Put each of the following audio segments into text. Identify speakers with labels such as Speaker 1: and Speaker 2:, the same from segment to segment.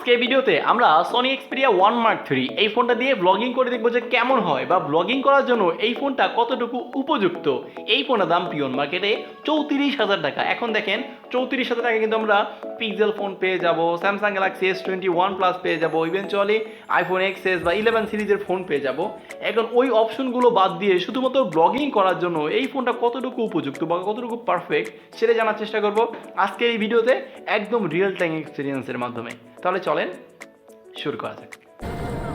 Speaker 1: আজকে এই ভিডিওতে আমরা Sony Xperia One Mark 3 এই ফোনটা দিয়ে ব্লগিং করে দেখব যে কেমন হয় বা ব্লগিং করার জন্য এই ফোনটা কতটুকু উপযুক্ত। এই ফোনের দাম পিওন মার্কেটে 34,000 টাকা। এখন দেখেন 34,000 টাকা কিন্তু আমরা পিক্সেল ফোন পেয়ে যাব, স্যামসাং গ্যালাক্সি S21 প্লাস পেয়ে যাব, ইভেনচুয়ালি আইফোন XS বা 11 সিরিজের ফোন পেয়ে যাব। এখন ওই অপশনগুলো বাদ দিয়ে শুধুমাত্র ব্লগিং করার জন্য এই ফোনটা কতটুকু উপযুক্ত বা কতটুকু পারফেক্ট সেটা জানার চেষ্টা করব আজকের এই ভিডিওতে একদম রিয়েল টাইম এক্সপিরিয়েন্সের মাধ্যমে। তাহলে চলেন শুরু করা যাক।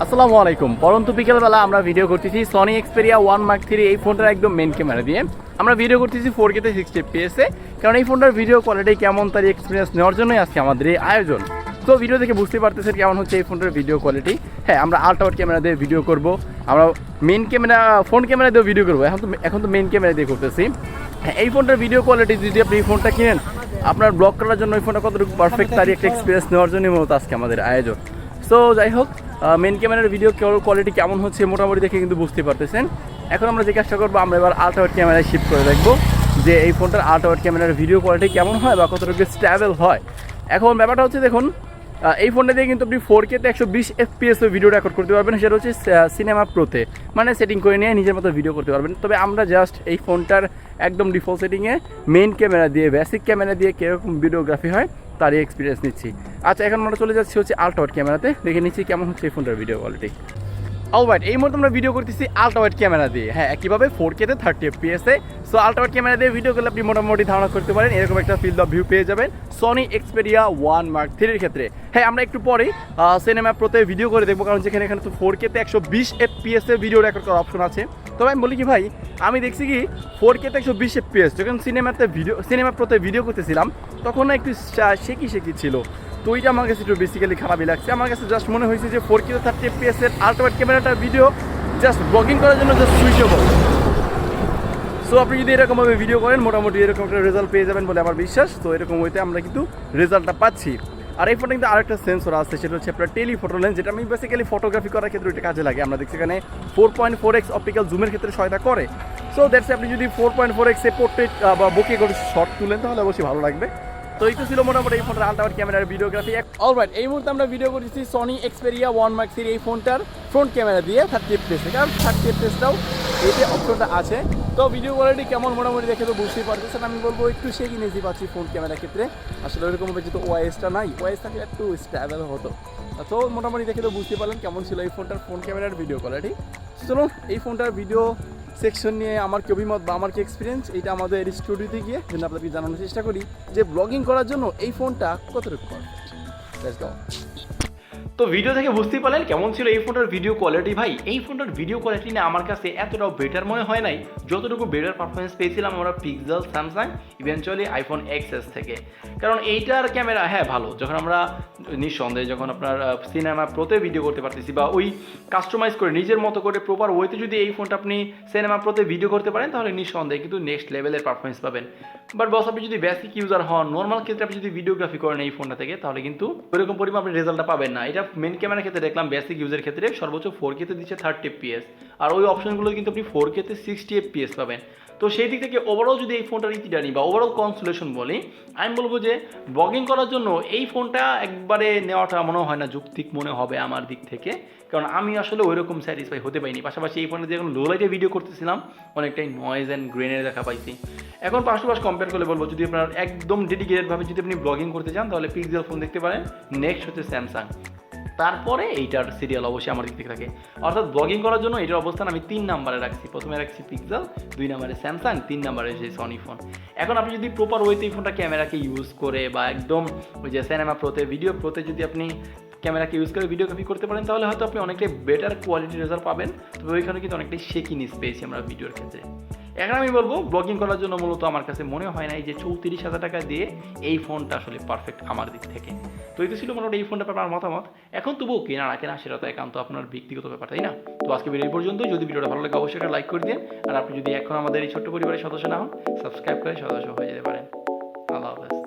Speaker 1: আসসালামু আলাইকুম। পরন্তু বিকেলবেলা আমরা ভিডিও করতেছি Sony Xperia One Mark 3 এই ফোনটার একদম মেন ক্যামেরা দিয়ে। আমরা ভিডিও করতেছি 4K তে 60 fps এ, কারণ এই ফোনটার ভিডিও কোয়ালিটি কেমন তার এক্সপিরিয়েন্স নেওয়ার জন্যই আজকে আমাদের এই আয়োজন। তো ভিডিও দেখে বুঝতে পারতেছেন কেমন হচ্ছে এই ফোনটার ভিডিও কোয়ালিটি। হ্যাঁ, আমরা আল্ট্রা ওয়াইড ক্যামেরা দিয়ে ভিডিও করব, আমরা মেন ক্যামেরা ফ্রন্ট ক্যামেরা দিয়ে ভিডিও করবো। এখন তো মেন ক্যামেরা দিয়ে করতেছি। হ্যাঁ, এই ফোনটার ভিডিও কোয়ালিটি যদি আপনি এই ফোনটা কিনেন, আপনার ব্লগ করার জন্য এই ফোনটা কতটুকু পারফেক্ট তারই একটা এক্সপিরিয়েন্স নেওয়ার জন্যই মূলত আজকে আমাদের আয়োজন। সো যাই হোক, মেন ক্যামেরার ভিডিও কোয়ালিটি কেমন হচ্ছে মোটামুটি দেখে কিন্তু বুঝতে পারতেছেন। এখন আমরা যে কাজটা করবো, আমরা এবার আল্ট্রা ওয়াইড ক্যামেরায় শিফট করে দেখবো যে এই ফোনটার আল্ট্রা ওয়াইড ক্যামেরার ভিডিও কোয়ালিটি কেমন হয় বা কতটুকু স্টেবল হয়। এখন ব্যাপারটা হচ্ছে, দেখুন এই ফোনটা দিয়ে কিন্তু আপনি 4K তে 120 fps ভিডিও রেকর্ড করতে পারবেন। সেটা হচ্ছে সিনেমা প্রোতে, মানে সেটিং করে নিয়ে নিজের মতো ভিডিও করতে পারবেন। তবে আমরা জাস্ট এই ফোনটার একদম ডিফল্ট সেটিংয়ে মেইন ক্যামেরা দিয়ে, বেসিক ক্যামেরা দিয়ে কীরকম ভিডিওগ্রাফি হয় তারই এক্সপিরিয়েন্স নিচ্ছি। আচ্ছা, এখন আমরা চলে যাচ্ছি হচ্ছে আল্ট্রা ওয়াইড ক্যামেরাতে, দেখে নিচ্ছি কেমন হচ্ছে এই ফোনটার ভিডিও কোয়ালিটি। অলরাইট, এই মুহূর্তে আমরা ভিডিও করতেছি আল্ট্রা ওয়াইড ক্যামেরা দিয়ে। হ্যাঁ, একইভাবে 4K তে 30 fps এ। সো আল্ট্রা ওয়াইড ক্যামেরা দিয়ে ভিডিও করলে আপনি মোটামুটি ধারণা করতে পারেন এরকম একটা ফিল্ড অফ ভিউ পেয়ে যাবেন Sony Xperia One Mark 3 এর ক্ষেত্রে। হ্যাঁ, আমরা একটু পরে সিনেমা প্রোতে ভিডিও করে দেখবো, কারণ যেখানে এখানে তো 4K তে 120 fps এ ভিডিও রেকর্ড করার অপশন আছে। তবে আমি বলি কি ভাই, আমি দেখছি কি 4K তে 120 fps যখন সিনেমা প্রোতে ভিডিও করতেছিলাম তখন না একটু শেকি ছিল। তো ওইটা আমার কাছে একটু বেসিক্যালি খারাপই লাগছে। আমার কাছে জাস্ট মনে হয়েছে যে 4K 30 fps এর আল্ট্রা ওয়াইড ক্যামেরাটার ভিডিও জাস্ট ব্লগিং করার জন্য জাস্ট সুইটেবল। সো আপনি যদি এরকমভাবে ভিডিও করেন মোটামুটি এরকম একটা রেজাল্ট পেয়ে যাবেন বলে আমার বিশ্বাস। তো এরকম ওইতে আমরা কিন্তু রেজাল্টটা পাচ্ছি। আর এই ফোনটা কিন্তু আরেকটা সেন্সর আছে, সেটা হচ্ছে আপনার টেলিফটো লেন্স, যেটা আমি বেসিক্যালি ফটোগ্রাফি করার ক্ষেত্রে এটা কাজে লাগে। আমরা দেখছি এখানে 4.4x অপটিক্যাল জুমের ক্ষেত্রে সহায়তা করে। সো দ্যাটস, আপনি যদি 4.4x এ পোর্ট্রেট বা বোকে করে শর্ট তুলেন তাহলে অবশ্যই ভালো লাগবে। তো এই তো ছিল মোটামুটি এই ফোনটার আল্ট্রা ওয়াইড ক্যামেরার ভিডিওগ্রাফি। অলরাইট, এই মুহূর্তে আমরা ভিডিও করেছি Sony Xperia One Mark 3 এই ফোনটার ফ্রন্ট ক্যামেরা দিয়ে 30 fps, কারণ 30 fps-টাও এতে অপশনটা আছে। তো ভিডিও কোয়ালিটি কেমন মোটামুটি দেখে তো বুঝতেই পারতেছেন। আমি বলবো একটু শেকি নেছি পাচ্ছি ফোন ক্যামেরার ক্ষেত্রে। আসলে ওইরকমভাবে যেহেতু ওয়াইএসটা নাই, ওয়াইএস থাকলে একটু স্টেবল হতো। তো মোটামুটি দেখে তো বুঝতে পারলেন কেমন ছিল এই ফোনটার ফ্রন্ট ক্যামেরার ভিডিও কোয়ালিটি। চলুন এই ফোনটার ভিডিও সেকশন নিয়ে আমার কি অভিমত বা আমার কি এক্সপিরিয়েন্স, এটা আমাদের স্টুডিওতে গিয়ে যেন আপনাদেরকে জানানোর চেষ্টা করি যে ব্লগিং করার জন্য এই ফোনটা কতটুকু পারফেক্ট। Let's go. তো ভিডিও থেকে বুঝতেই পারলেন কেমন ছিল এই ফোনটার ভিডিও কোয়ালিটি। ভাই, এই ফোনটার ভিডিও কোয়ালিটি না আমার কাছে এতটাও বেটার মনে হয় নাই যতটুকু বেটার পারফরমেন্স পেয়েছিলাম আমরা pixel, Samsung, eventually iPhone XS থেকে। কারণ এইটার ক্যামেরা হ্যাঁ ভালো, যখন আমরা নিঃসন্দেহে যখন আপনার সিনেমা প্রোতে ভিডিও করতে পারতেছি বা ওই কাস্টমাইজ করে নিজের মতো করে প্রপার ওয়েতে যদি এই ফোনটা আপনি সিনেমা প্রোতে ভিডিও করতে পারেন তাহলে নিঃসন্দেহে কিন্তু নেক্সট লেভেলের পারফরমেন্স পাবেন। বাট বস, আপনি যদি বেসিক ইউজার হন, নর্মাল ক্ষেত্রে আপনি যদি ভিডিওগ্রাফি করেন এই ফোনটা থেকে তাহলে কিন্তু ওইরকম পরিমাণ আপনি রেজাল্টটা পাবেন না। এটা মেন ক্যামেরার ক্ষেত্রে দেখলাম, বেসিক ইউজের ক্ষেত্রে সর্বোচ্চ 4K তে দিচ্ছে 30 fps, আর ওই অপশনগুলো কিন্তু আপনি 4K তে 60 fps পাবেন। তো সেই দিক থেকে ওভারঅল যদি এই ফোনটার ইতিটা নিই বা ওভারঅল কনসোলেশন বলি, আমি বলবো যে ব্লগিং করার জন্য এই ফোনটা একবারে নেওয়াটা মনে হয় না যৌক্তিক মনে হবে আমার দিক থেকে, কারণ আমি আসলে ওইরকম স্যাটিসফাই হতে পারিনি। পাশাপাশি এই ফোনে যখন লো লাইটে ভিডিও করতেছিলাম অনেকটাই নয়েজ অ্যান্ড গ্রেনের দেখা পাইছি। এখন পাশাপাশি কম্পেয়ার করলে বলবো, যদি আপনার একদম ডেডিকেটেডভাবে যদি আপনি ব্লগিং করতে চান তাহলে পিক্সেল ফোন দেখতে পারেন, নেক্সট হচ্ছে স্যামসাং, তারপরে এইটার সিরিয়াল অবশ্যই আমার দিক থেকে থাকে। অর্থাৎ ব্লগিং করার জন্য এটার অবস্থান আমি 3 নাম্বারে রাখছি। প্রথমে রাখছি পিক্সেল, 2 নাম্বারে স্যামসাং, 3 নাম্বারে সেই সনি ফোন। এখন আপনি যদি প্রপার ওয়েতে এই ফোনটা ক্যামেরাকে ইউজ করে বা একদম ওই যে সিনেমা প্রোতে, ভিডিও প্রোতে যদি আপনি ক্যামেরাকে ইউজ করে ভিডিওগ্রাফি করতে পারেন তাহলে হয়তো আপনি অনেকটাই বেটার কোয়ালিটির রেজাল্ট পাবেন। তবে ওইখানে কিন্তু অনেকটাই শেকিনেস পেয়েছি আমরা ভিডিওর ক্ষেত্রে। এখন আমি বলবো ব্লগিং করার জন্য মূলত আমার কাছে মনে হয় না যে 34,000 টাকা দিয়ে এই ফোনটা আসলে পারফেক্ট আমার দিক থেকে। তো এই তো ছিল মোটামুটি এই ফোনটা ব্যাপার মতামত। এখন তবুও কেনা না কেনা সেটা তো একান্ত আপনার ব্যক্তিগত ব্যাপার, তাই না? তো আজকে ভিডিও পর্যন্ত। যদি ভিডিওটা ভালো লাগে অবশ্যই একটা লাইক করে দিন, আর আপনি যদি এখন আমাদের এই ছোট্ট পরিবারের সদস্য না হন সাবস্ক্রাইব করে সদস্য হয়ে যেতে পারেন। আল্লাহ হাফেজ।